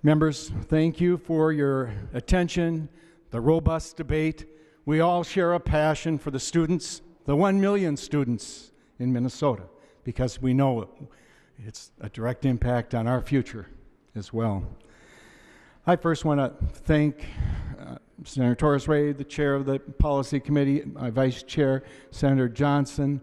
Members, thank you for your attention, the robust debate. We all share a passion for the students, the 1 million students in Minnesota, because we know it's a direct impact on our future as well. I first want to thank Senator Torres-Ray, the chair of the policy committee, my vice chair, Senator Johnson,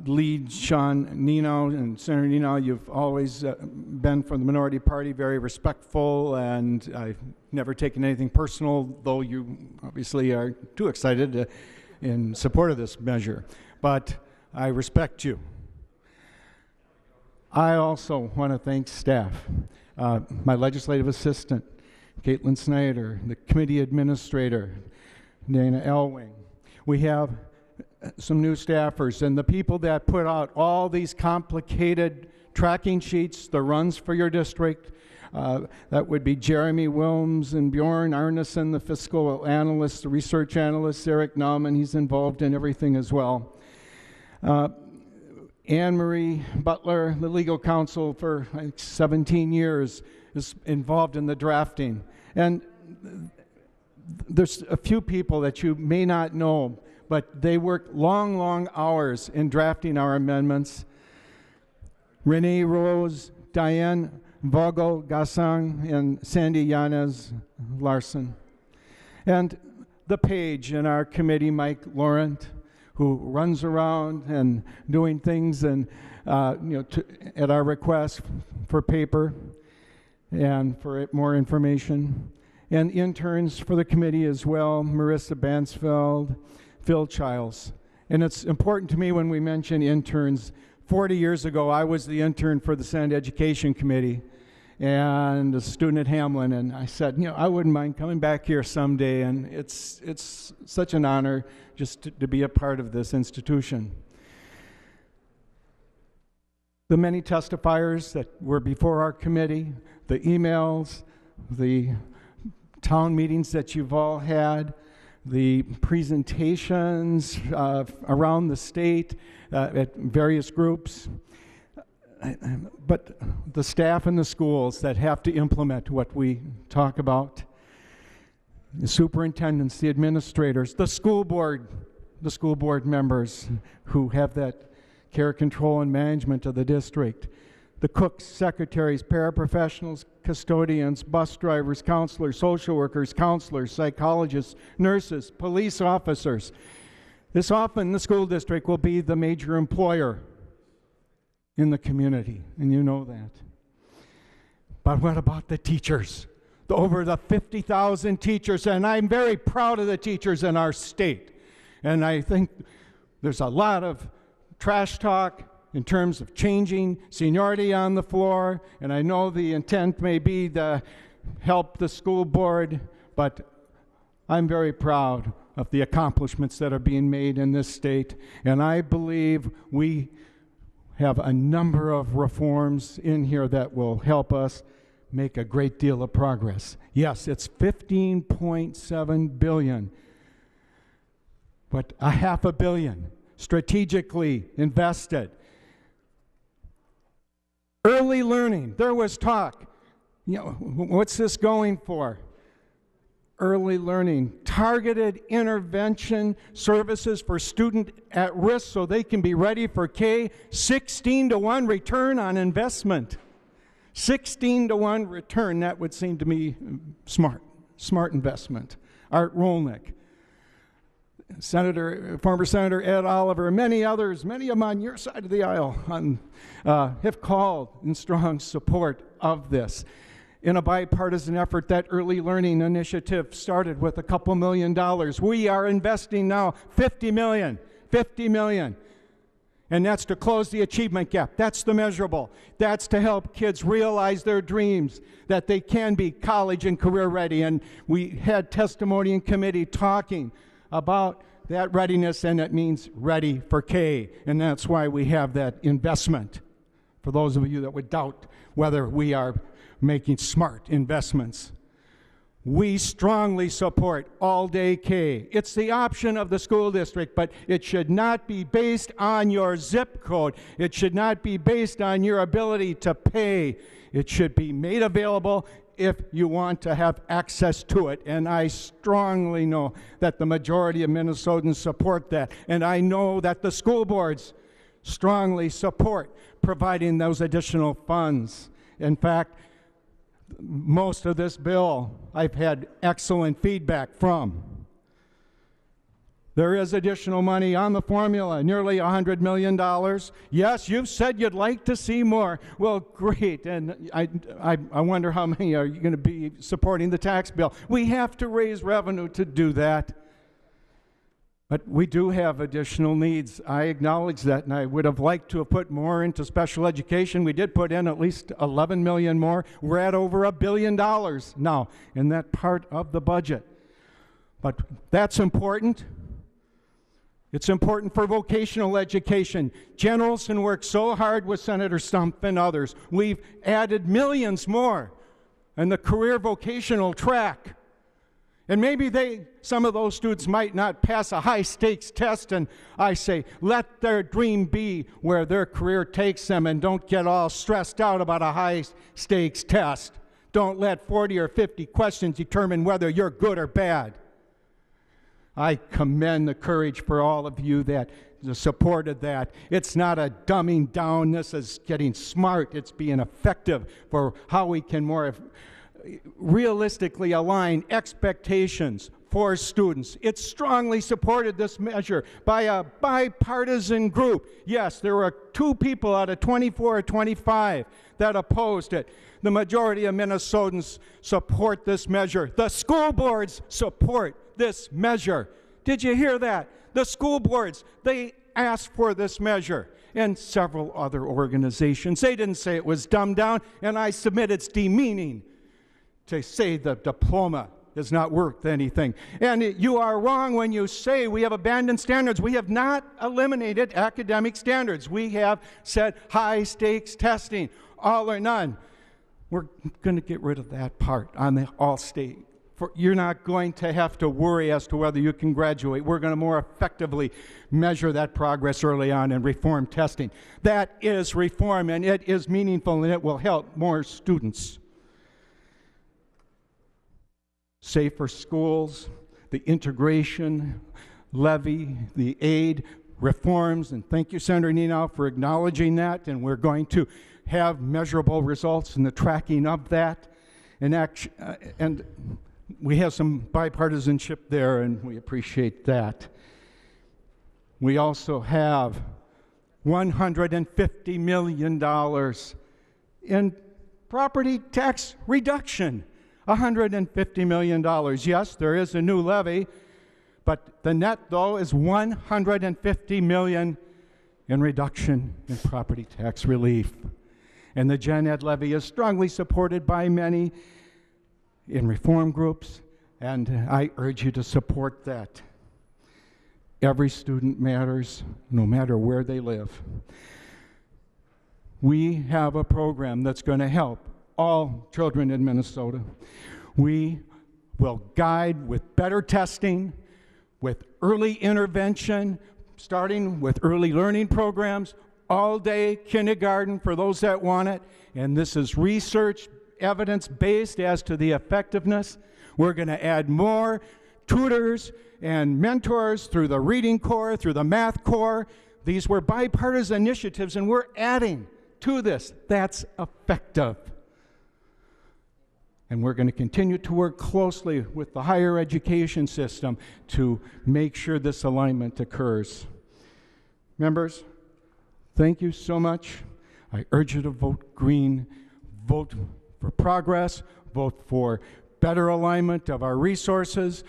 lead Sean Nino, and Senator Nino, you've always been from the minority party, very respectful, and I've never taken anything personal, though you obviously are too excited in support of this measure. But I respect you. I also want to thank staff, my legislative assistant, Caitlin Snyder, the committee administrator, Dana Elwing. We have some new staffers, and the people that put out all these complicated tracking sheets, the runs for your district. That would be Jeremy Wilms and Bjorn Arneson, the fiscal analyst, the research analyst, Eric Nauman, he's involved in everything as well. Anne Marie Butler, the legal counsel for 17 years, is involved in the drafting. And there's a few people that you may not know, but they work long, long hours in drafting our amendments. Renee Rose, Diane Vogel Gassang, and Sandy Yanez Larson. And the page in our committee, Mike Laurent, who runs around and doing things and at our request for paper and for more information. And interns for the committee as well, Marissa Bansfeld, Phil Childs. And it's important to me when we mention interns. 40 years ago, I was the intern for the Senate Education Committee and a student at Hamlin, and I said, I wouldn't mind coming back here someday, and it's such an honor just to be a part of this institution. The many testifiers that were before our committee, the emails, the town meetings that you've all had, the presentations around the state at various groups, but the staff in the schools that have to implement what we talk about, the superintendents, the administrators, the school board members who have that care, control, and management of the district, the cooks, secretaries, paraprofessionals, custodians, bus drivers, counselors, social workers, counselors, psychologists, nurses, police officers. This often, the school district will be the major employer in the community, and you know that. But what about the teachers? Over the 50,000 teachers, and I'm very proud of the teachers in our state. And I think there's a lot of trash talk in terms of changing seniority on the floor, and I know the intent may be to help the school board, but I'm very proud of the accomplishments that are being made in this state, and I believe we have a number of reforms in here that will help us make a great deal of progress. Yes, it's $15.7 billion, but $500 million strategically invested. Early learning, there was talk. What's this going for? Early learning, targeted intervention services for student at risk so they can be ready for K, 16-to-1 return on investment. 16-to-1 return, that would seem to me smart investment. Art Rolnick, former Senator Ed Oliver, and many others, many of them on your side of the aisle, have called in strong support of this. In a bipartisan effort, that early learning initiative started with a couple $1 million. We are investing now $50 million. And that's to close the achievement gap. That's the measurable. That's to help kids realize their dreams, that they can be college and career ready. And we had testimony in committee talking about that readiness, and it means ready for K. And that's why we have that investment. For those of you that would doubt whether we are making smart investments. We strongly support all-day K. It's the option of the school district, but it should not be based on your zip code. It should not be based on your ability to pay. It should be made available if you want to have access to it. And I strongly know that the majority of Minnesotans support that. And I know that the school boards strongly support providing those additional funds. In fact, most of this bill I've had excellent feedback from. There is additional money on the formula, nearly $100 million. Yes, you've said you'd like to see more. Well, great, and I wonder how many are you going to be supporting the tax bill. We have to raise revenue to do that. But we do have additional needs. I acknowledge that, and I would have liked to have put more into special education. We did put in at least 11 million more. We're at over $1 billion now in that part of the budget. But that's important. It's important for vocational education. Jen Olson worked so hard with Senator Stump and others. We've added millions more in the career vocational track. And maybe some of those students might not pass a high-stakes test, and I say, let their dream be where their career takes them, and don't get all stressed out about a high-stakes test. Don't let 40 or 50 questions determine whether you're good or bad. I commend the courage for all of you that supported that. It's not a dumbing down. This is getting smart. It's being effective for how we can more realistically align expectations for students. It strongly supported this measure by a bipartisan group. Yes, there were 2 people out of 24 or 25 that opposed it. The majority of Minnesotans support this measure. The school boards support this measure. Did you hear that? The school boards, they asked for this measure, and several other organizations. They didn't say it was dumbed down, and I submit it's demeaning to say the diploma is not worth anything. And you are wrong when you say we have abandoned standards. We have not eliminated academic standards. We have said high-stakes testing, all or none. We're going to get rid of that part on the all-state. You're not going to have to worry as to whether you can graduate. We're going to more effectively measure that progress early on and reform testing. That is reform, and it is meaningful, and it will help more students. Safer schools, the integration levy, the aid reforms, and thank you, Senator Nenow, for acknowledging that, and we're going to have measurable results in the tracking of that. And we have some bipartisanship there, and we appreciate that. We also have $150 million in property tax reduction. $150 million. Yes, there is a new levy, but the net, though, is $150 million in reduction in property tax relief. And the Gen Ed levy is strongly supported by many in reform groups, and I urge you to support that. Every student matters, no matter where they live. We have a program that's going to help all children in Minnesota. We will guide with better testing, with early intervention, starting with early learning programs, all-day kindergarten for those that want it, and this is research evidence-based as to the effectiveness. We're going to add more tutors and mentors through the reading corps, through the math corps. These were bipartisan initiatives, and we're adding to this. That's effective. And we're going to continue to work closely with the higher education system to make sure this alignment occurs. Members, thank you so much. I urge you to vote green, vote for progress, vote for better alignment of our resources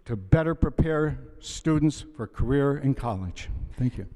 to better prepare students for career in college. Thank you.